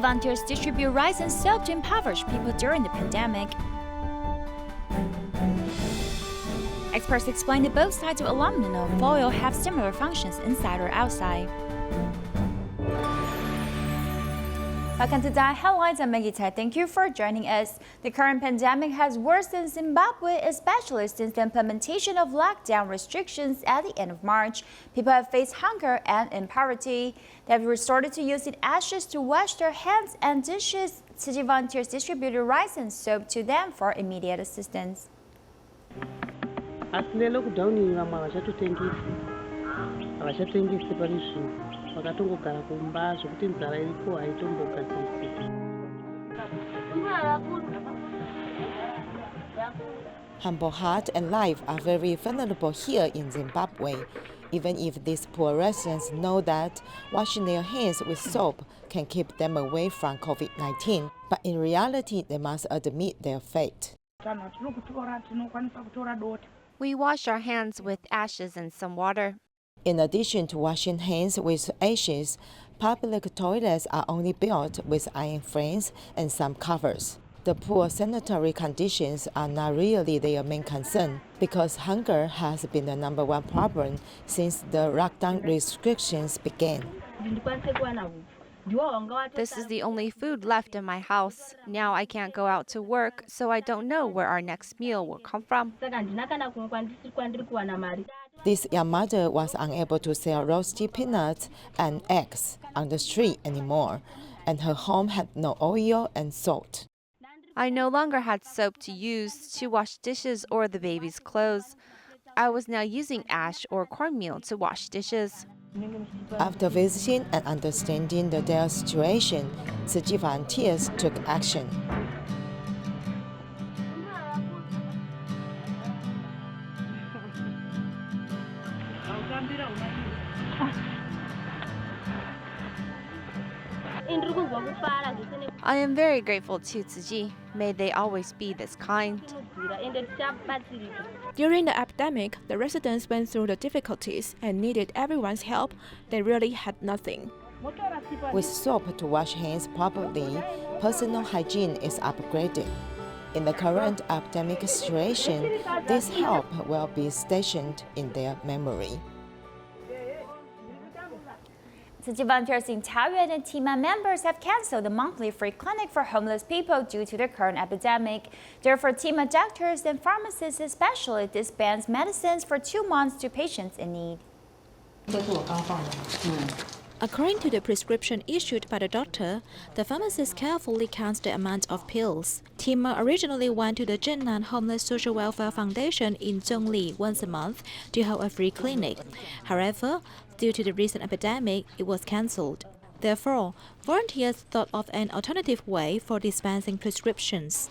Tzu Chi volunteers distribute rice and soap to impoverished people during the pandemic. Experts explain that both sides of aluminum foil have similar functions inside or outside. Welcome to DaAi Headlines. I'm Maggie Tsai. Thank you for joining us. The current pandemic has worsened Zimbabwe, especially since the implementation of lockdown restrictions at the end of March. People have faced hunger and impoverty. They have resorted to using ashes to wash their hands and dishes. Tzu Chi volunteers distributed rice and soap to them for immediate assistance. Humble heart and life are very vulnerable here in Zimbabwe, even if these poor residents know that washing their hands with soap can keep them away from COVID-19. But in reality, they must admit their fate. We wash our hands with ashes and some water. In addition to washing hands with ashes, public toilets are only built with iron frames and some covers. The poor sanitary conditions are not really their main concern, because hunger has been the #1 problem since the lockdown restrictions began. This is the only food left in my house. Now I can't go out to work, so I don't know where our next meal will come from. This young mother was unable to sell roasted peanuts and eggs on the street anymore, and her home had no oil and salt. I no longer had soap to use to wash dishes or the baby's clothes. I was now using ash or cornmeal to wash dishes. After visiting and understanding the dire situation, Tzu Chi volunteers took action. I am very grateful to Tzu Chi. May they always be this kind. During the epidemic, the residents went through the difficulties and needed everyone's help. They really had nothing. With soap to wash hands properly, personal hygiene is upgraded. In the current epidemic situation, this help will be stationed in their memory. Tzu Chi volunteers in Taoyuan and TIMA members have canceled the monthly free clinic for homeless people due to the current epidemic. Therefore, TIMA doctors and pharmacists especially dispense medicines for 2 months to patients in need. According to the prescription issued by the doctor, the pharmacist carefully counts the amount of pills. TIMA originally went to the Zhennan Homeless Social Welfare Foundation in Zhongli once a month to hold a free clinic. However, due to the recent epidemic, it was cancelled. Therefore, volunteers thought of an alternative way for dispensing prescriptions.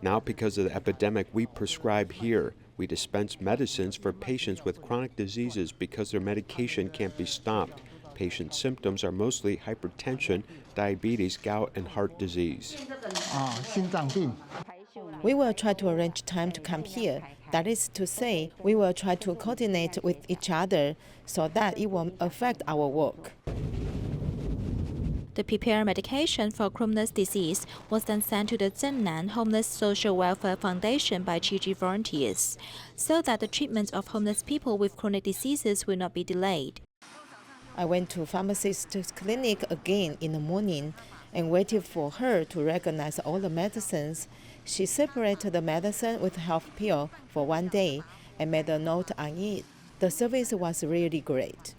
Now, because of the epidemic, we prescribe here. We dispense medicines for patients with chronic diseases because their medication can't be stopped. Patients' symptoms are mostly hypertension, diabetes, gout, and heart disease. We will try to arrange time to come here. That is to say, we will try to coordinate with each other so that it won't affect our work. The prepared medication for Crohn's disease was then sent to the Zhennan Homeless Social Welfare Foundation by Tzu Chi volunteers, so that the treatment of homeless people with chronic diseases will not be delayed. I went to pharmacist's clinic again in the morning and waited for her to recognize all the medicines. She separated the medicine with health pill for 1 day and made a note on it. The service was really great.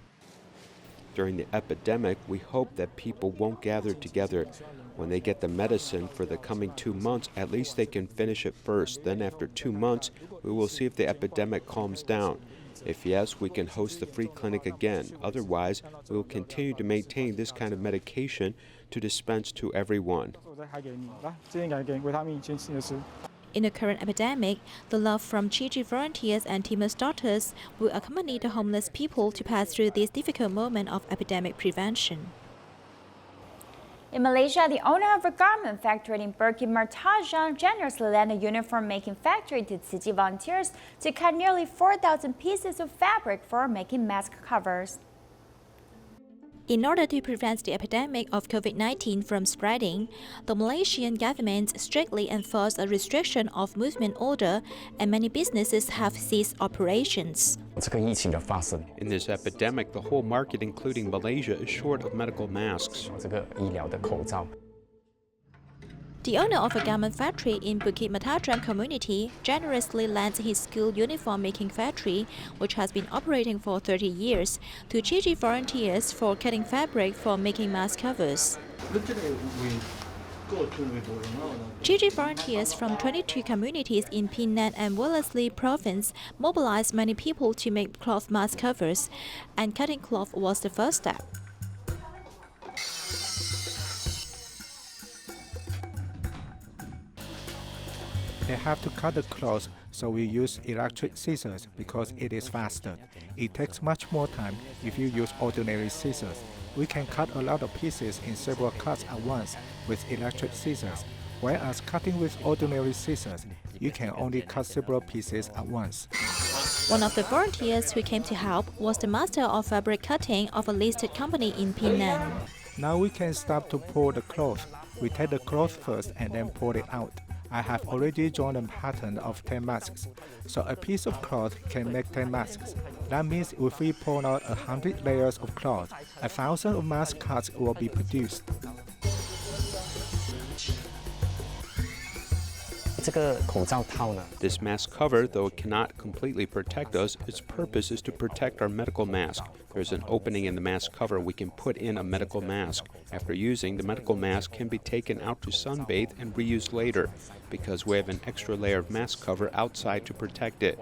During the epidemic, we hope that people won't gather together. When they get the medicine for the coming 2 months, at least they can finish it first. Then after 2 months, we will see if the epidemic calms down. If yes, we can host the free clinic again. Otherwise, we will continue to maintain this kind of medication to dispense to everyone. In the current epidemic, the love from Tzu Chi volunteers and TIMA's doctors will accompany the homeless people to pass through this difficult moment of epidemic prevention. In Malaysia, the owner of a garment factory in Bukit Mertajam generously lent a uniform-making factory to Tzu Chi volunteers to cut nearly 4,000 pieces of fabric for making mask covers. In order to prevent the epidemic of COVID-19 from spreading, the Malaysian government strictly enforced a restriction of movement order, and many businesses have ceased operations. In this epidemic, the whole market, including Malaysia, is short of medical masks. The owner of a garment factory in Bukit Matadram community generously lent his school uniform making factory, which has been operating for 30 years, to Tzu Chi volunteers for cutting fabric for making mask covers. Tzu Chi volunteers from 22 communities in Penang and Wellesley province mobilized many people to make cloth mask covers, and cutting cloth was the first step. They have to cut the cloth, so we use electric scissors because it is faster. It takes much more time if you use ordinary scissors. We can cut a lot of pieces in several cuts at once with electric scissors, whereas cutting with ordinary scissors, you can only cut several pieces at once. One of the volunteers who came to help was the master of fabric cutting of a listed company in Penang. Now we can start to pull the cloth. We take the cloth first and then pull it out. I have already drawn a pattern of 10 masks, so a piece of cloth can make 10 masks. That means if we pull out 100 layers of cloth, 1,000 of mask cuts will be produced. This mask cover, though it cannot completely protect us, its purpose is to protect our medical mask. There's an opening in the mask cover. We can put in a medical mask. After using, the medical mask can be taken out to sunbathe and reused later, because we have an extra layer of mask cover outside to protect it.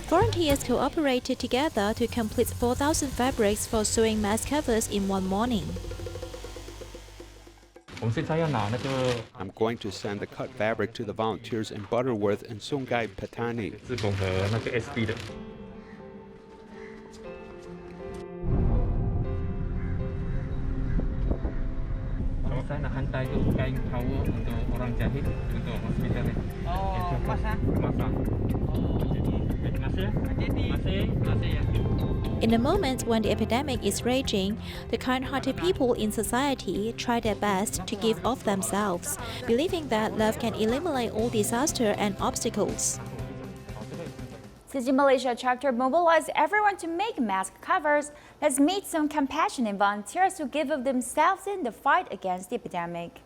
Volunteers cooperated together to complete 4,000 fabrics for sewing mask covers in one morning. I'm going to send the cut fabric to the volunteers in Butterworth and Sungai Petani. Saya nak hantar tu kain towel untuk orang jahit untuk hospital ni. Oh, masak. Masak. Terima kasih. Terima kasih ya. In the moment when the epidemic is raging, the kind-hearted people in society try their best to give of themselves, believing that love can eliminate all disaster and obstacles. Tzu Chi Malaysia chapter mobilized everyone to make mask covers. Let's meet some compassionate volunteers who give of themselves in the fight against the epidemic.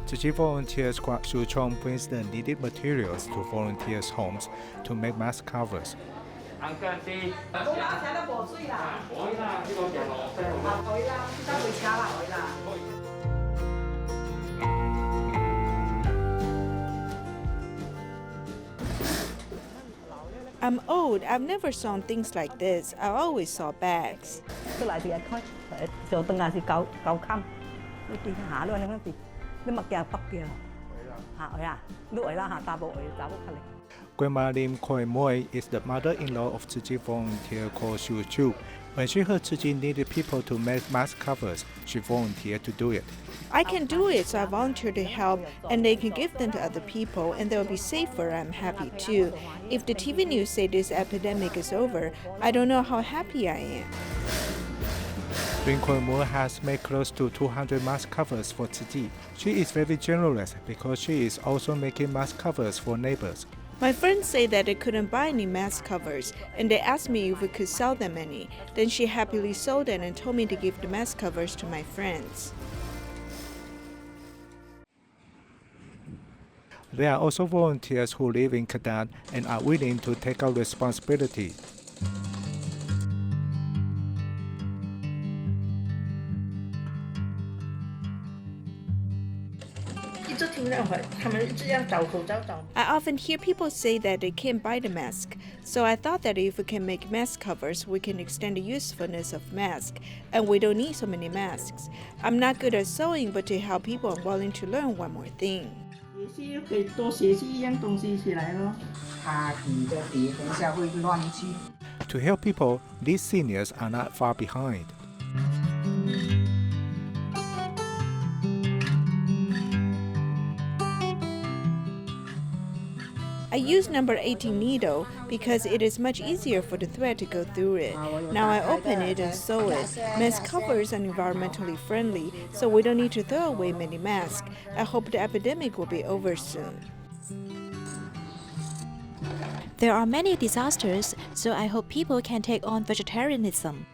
Tzu Chi volunteer squad Shu Chong brings the needed materials to volunteers' homes to make mask covers. I'm old. I've never seen things like this. I always saw bags. Grandma Lim Khoi Moi is the mother-in-law of Tzu Chi volunteer called Shu Chu. When she heard Tzu Chi needed people to make mask covers, she volunteered to do it. I can do it, so I volunteer to help, and they can give them to other people, and they'll be safer. I'm happy too. If the TV news say this epidemic is over, I don't know how happy I am. Lim Khoi Moi has made close to 200 mask covers for Tzu Chi. She is very generous because she is also making mask covers for neighbors. My friends say that they couldn't buy any mask covers, and they asked me if we could sell them any. Then she happily sold them and told me to give the mask covers to my friends. There are also volunteers who live in Kedah and are willing to take out responsibility. I often hear people say that they can't buy the mask, so I thought that if we can make mask covers, we can extend the usefulness of masks, and we don't need so many masks. I'm not good at sewing, but to help people, I'm willing to learn one more thing. To help people, these seniors are not far behind. I use number 18 needle because it is much easier for the thread to go through it. Now I open it and sew it. Mask covers are environmentally friendly, so we don't need to throw away many masks. I hope the epidemic will be over soon. There are many disasters, so I hope people can take on vegetarianism.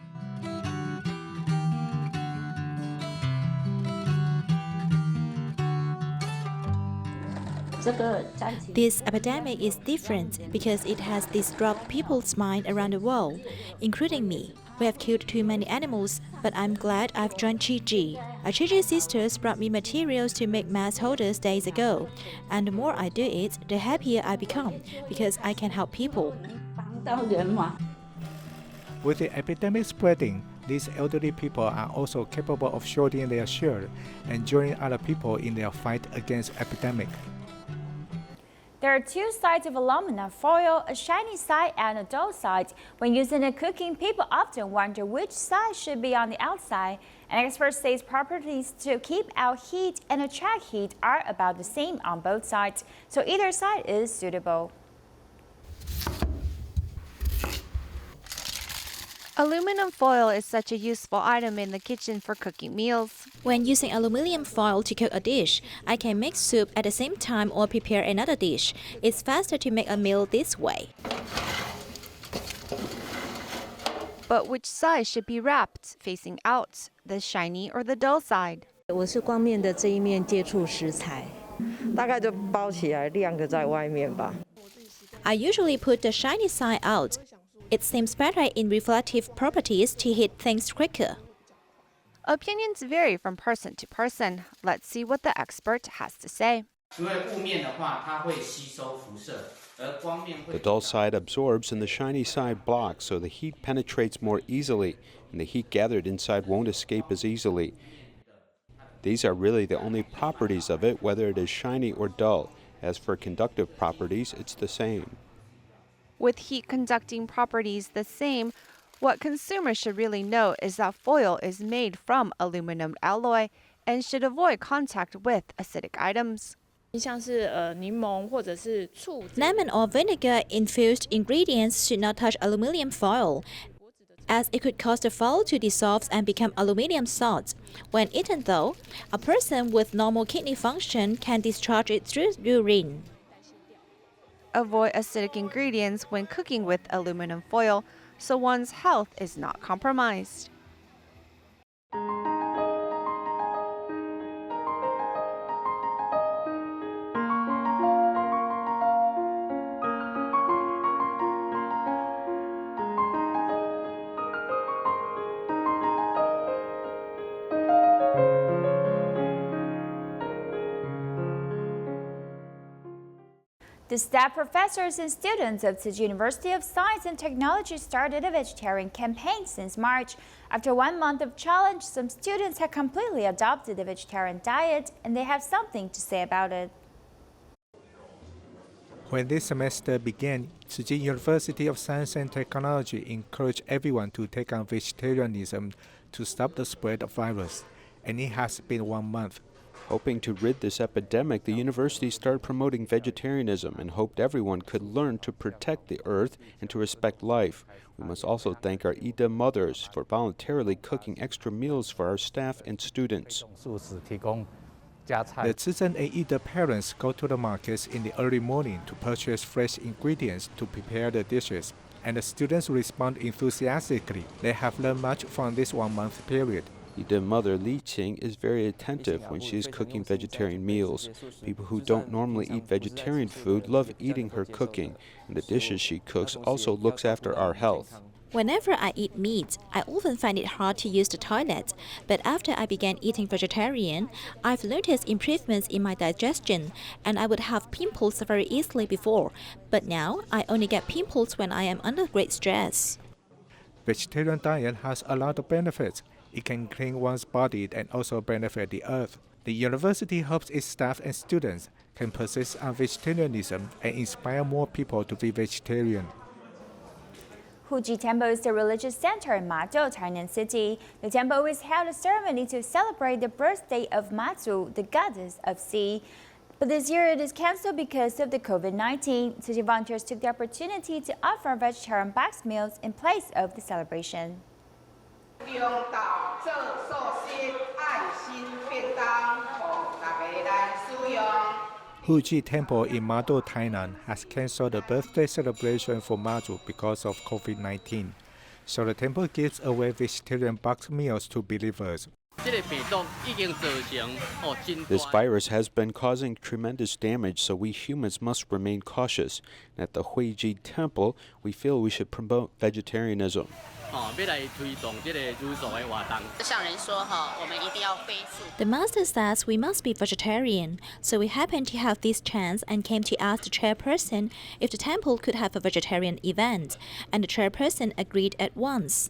This epidemic is different because it has disrupted people's mind around the world, including me. We have killed too many animals, but I'm glad I've joined Tzu Chi. Our Tzu Chi sisters brought me materials to make mask holders days ago, and the more I do it, the happier I become because I can help people. With the epidemic spreading, these elderly people are also capable of shortening their shirt and joining other people in their fight against epidemic. There are two sides of aluminum foil, a shiny side and a dull side. When using in cooking, people often wonder which side should be on the outside. An expert says properties to keep out heat and attract heat are about the same on both sides, so either side is suitable. Aluminum foil is such a useful item in the kitchen for cooking meals. When using aluminum foil to cook a dish, I can make soup at the same time or prepare another dish. It's faster to make a meal this way. But which side should be wrapped, facing out, the shiny or the dull side? 我是光面的这一面接触食材，大概就包起来晾着在外面吧。 I usually put the shiny side out. It seems better in reflective properties to heat things quicker. Opinions vary from person to person. Let's see what the expert has to say. The dull side absorbs and the shiny side blocks, so the heat penetrates more easily, and the heat gathered inside won't escape as easily. These are really the only properties of it, whether it is shiny or dull. As for conductive properties, it's the same. With heat-conducting properties the same, what consumers should really know is that foil is made from aluminum alloy and should avoid contact with acidic items. Lemon or vinegar-infused ingredients should not touch aluminum foil, as it could cause the foil to dissolve and become aluminum salt. When eaten though, a person with normal kidney function can discharge it through urine. Avoid acidic ingredients when cooking with aluminum foil, so one's health is not compromised. The staff, professors, and students of Tzu Chi University of Science and Technology started a vegetarian campaign since March. After 1 month of challenge, some students have completely adopted the vegetarian diet, and they have something to say about it. When this semester began, Tzu Chi University of Science and Technology encouraged everyone to take on vegetarianism to stop the spread of virus, and it has been 1 month. Hoping to rid this epidemic, the university started promoting vegetarianism and hoped everyone could learn to protect the earth and to respect life. We must also thank our Ida mothers for voluntarily cooking extra meals for our staff and students. The Tzu and Ida parents go to the markets in the early morning to purchase fresh ingredients to prepare the dishes, and the students respond enthusiastically. They have learned much from this 1 month period. Ida mother Li Qing is very attentive when she is cooking vegetarian meals. People who don't normally eat vegetarian food love eating her cooking, and the dishes she cooks also looks after our health. Whenever I eat meat, I often find it hard to use the toilet, but after I began eating vegetarian, I've noticed improvements in my digestion, and I would have pimples very easily before, but now I only get pimples when I am under great stress. Vegetarian diet has a lot of benefits. It can clean one's body and also benefit the earth. The university hopes its staff and students can persist on vegetarianism and inspire more people to be vegetarian. Huji Temple is the religious center in Mazhou, Tainan City. The temple always held a ceremony to celebrate the birthday of Matsu, the goddess of sea. But this year it is cancelled because of the COVID-19. Tzu Chi volunteers took the opportunity to offer vegetarian boxed meals in place of the celebration. Tzu Chi Temple in Mado, Tainan has cancelled the birthday celebration for Maju because of COVID-19. So the temple gives away vegetarian boxed meals to believers. This virus has been causing tremendous damage, so we humans must remain cautious. At the Tzu Chi Temple, we feel we should promote vegetarianism. The master says we must be vegetarian, so we happened to have this chance and came to ask the chairperson if the temple could have a vegetarian event, and the chairperson agreed at once.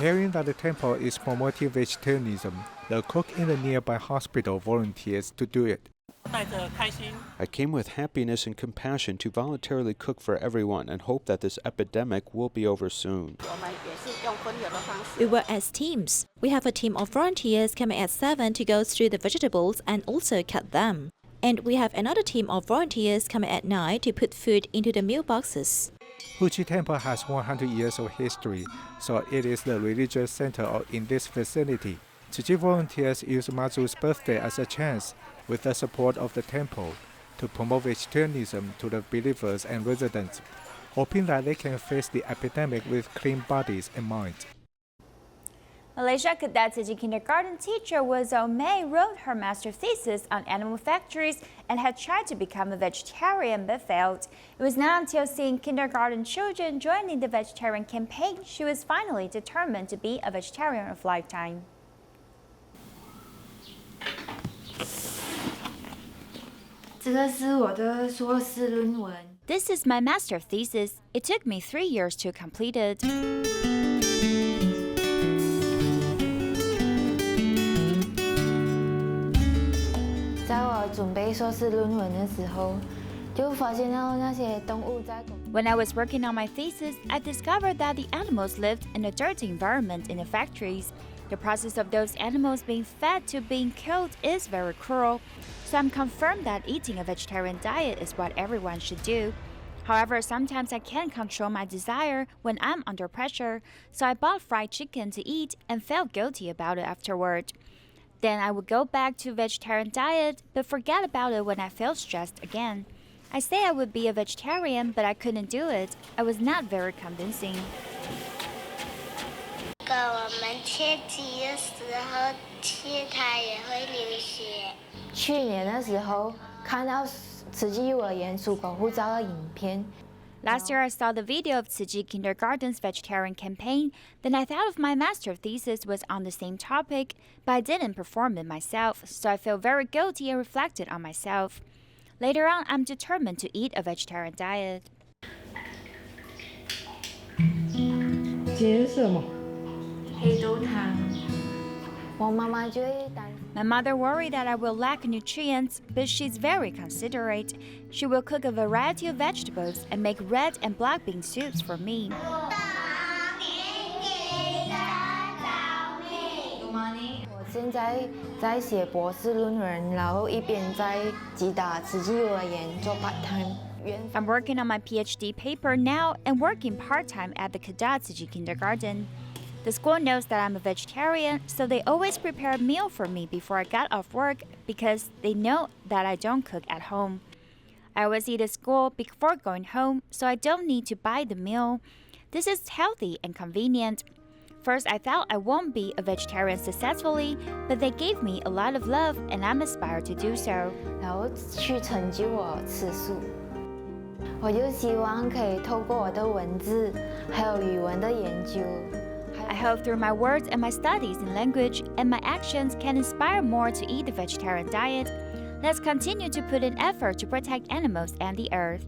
Hearing that the temple is promoting vegetarianism, the cook in the nearby hospital volunteers to do it. I came with happiness and compassion to voluntarily cook for everyone and hope that this epidemic will be over soon. We work as teams. We have a team of volunteers coming at 7 to go through the vegetables and also cut them. And we have another team of volunteers coming at 9 to put food into the meal boxes. Tzu Chi Temple has 100 years of history, so it is the religious center in this vicinity. Tzu Chi volunteers use Mazu's birthday as a chance, with the support of the temple, to promote vegetarianism to the believers and residents, hoping that they can face the epidemic with clean bodies and minds. Malaysia cadet Tzu Chi kindergarten teacher Wu Mei wrote her master thesis on animal factories and had tried to become a vegetarian but failed. It was not until seeing kindergarten children joining the vegetarian campaign she was finally determined to be a vegetarian of lifetime. This is my master thesis. It took me 3 years to complete it. When I was working on my thesis, I discovered that the animals lived in a dirty environment in the factories. The process of those animals being fed to being killed is very cruel, so I'm confirmed that eating a vegetarian diet is what everyone should do. However, sometimes I can't control my desire when I'm under pressure, so I bought fried chicken to eat and felt guilty about it afterward. Then I would go back to vegetarian diet, but forget about it when I felt stressed again. I say I would be a vegetarian, but I couldn't do it. I was not very convincing. Last year, I saw the video of Tzu Chi Kindergarten's vegetarian campaign. Then I thought of my master thesis was on the same topic, but I didn't perform it myself, so I felt very guilty and reflected on myself. Later on, I'm determined to eat a vegetarian diet. My mother worried that I will lack nutrients, but she's very considerate. She will cook a variety of vegetables and make red and black bean soups for me. I'm working on my PhD paper now and working part-time at the cadet Tzu Chi kindergarten. The school knows that I'm a vegetarian, so they always prepare a meal for me before I got off work because they know that I don't cook at home. I always eat at school before going home, so I don't need to buy the meal. This is healthy and convenient. First, I thought I won't be a vegetarian successfully, but they gave me a lot of love and I'm inspired to do so. I hope through my words and my studies in language and my actions can inspire more to eat the vegetarian diet. Let's continue to put in effort to protect animals and the earth.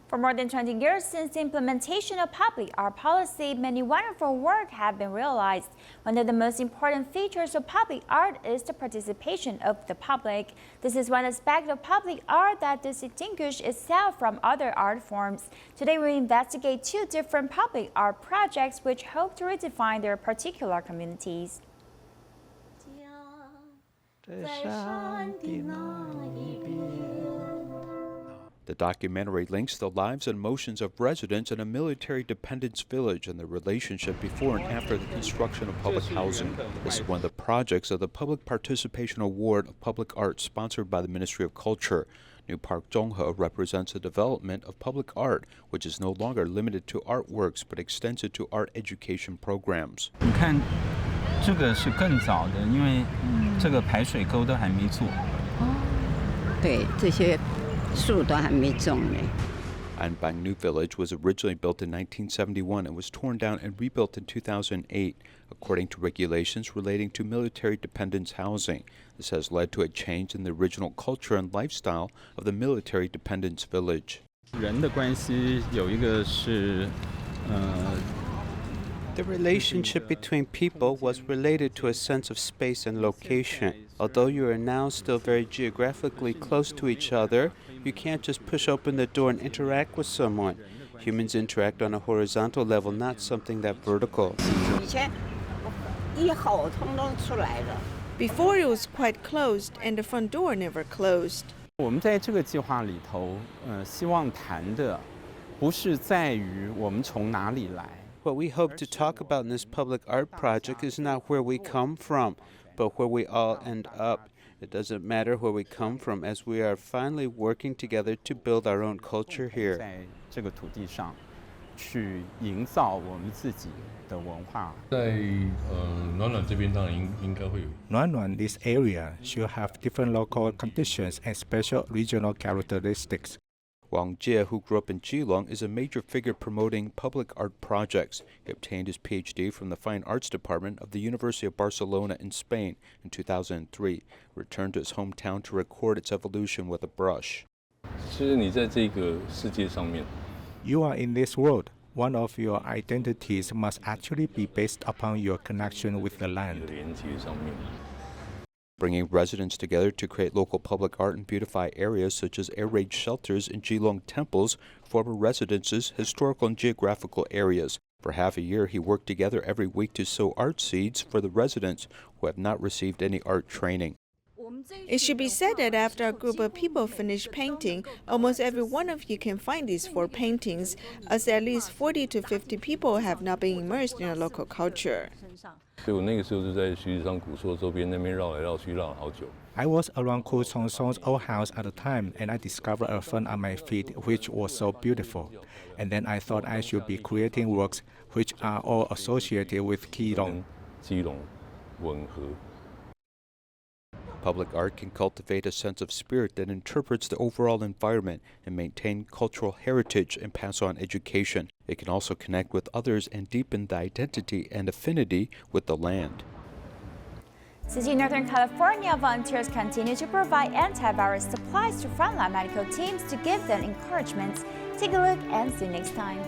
For more than 20 years since the implementation of public art policy, many wonderful work have been realized. One of the most important features of public art is the participation of the public. This is one aspect of public art that distinguishes itself from other art forms. Today we investigate 2 different public art projects which hope to redefine their particular communities. The documentary links the lives and emotions of residents in a military dependence village and the relationship before and after the construction of public housing. This is one of the projects of the Public Participation Award of Public Art sponsored by the Ministry of Culture. New Park Zhonghe represents the development of public art, which is no longer limited to artworks but extends it to art education programs. 你看，这个是更早的，因为这个排水沟都还没做。对，这些树都还没种呢。 Anbang New Village was originally built in 1971 and was torn down and rebuilt in 2008, according to regulations relating to military dependence housing. This has led to a change in the original culture and lifestyle of the military dependence village. 人的关系有一个是The relationship between people was related to a sense of space and location. Although you are now still very geographically close to each other, you can't just push open the door and interact with someone. Humans interact on a horizontal level, not something that vertical. Before it was quite closed and the front door never closed. 我们在这个计划里头，希望谈的不是在于我们从哪里来。 What we hope to talk about in this public art project is not where we come from, but where we all end up. It doesn't matter where we come from, as we are finally working together to build our own culture here. 在这个土地上，去营造我们自己的文化。在暖暖这边当然应该会有。 Nuan, this area should have different local conditions and special regional characteristics. Wang Jie, who grew up in Geelong, is a major figure promoting public art projects. He obtained his PhD from the Fine Arts Department of the University of Barcelona in Spain in 2003, returned to his hometown to record its evolution with a brush. 其实你在这个世界上面 You are in this world. One of your identities must actually be based upon your connection with the land. 连接上面。 Bringing residents together to create local public art and beautify areas such as air-raid shelters and Geelong temples, former residences, historical and geographical areas. For half a year, he worked together every week to sow art seeds for the residents who have not received any art training. It should be said that after a group of people finish painting, almost every one of you can find these 4 paintings, as at least 40 to 50 people have not been immersed in a local culture. 所以我那个时候就在徐子山古厝周边那边绕来绕去，绕了好久。 I was around Ku Song Song's old house at the time, and I discovered a fern at my feet which was so beautiful. And then I thought I should be creating works which are all associated with Keelung. 基隆吻合。 Public art can cultivate a sense of spirit that interprets the overall environment and maintain cultural heritage and pass on education. It can also connect with others and deepen the identity and affinity with the land. Tzu Chi, Northern California, volunteers continue to provide antivirus supplies to frontline medical teams to give them encouragement. Take a look and see you next time.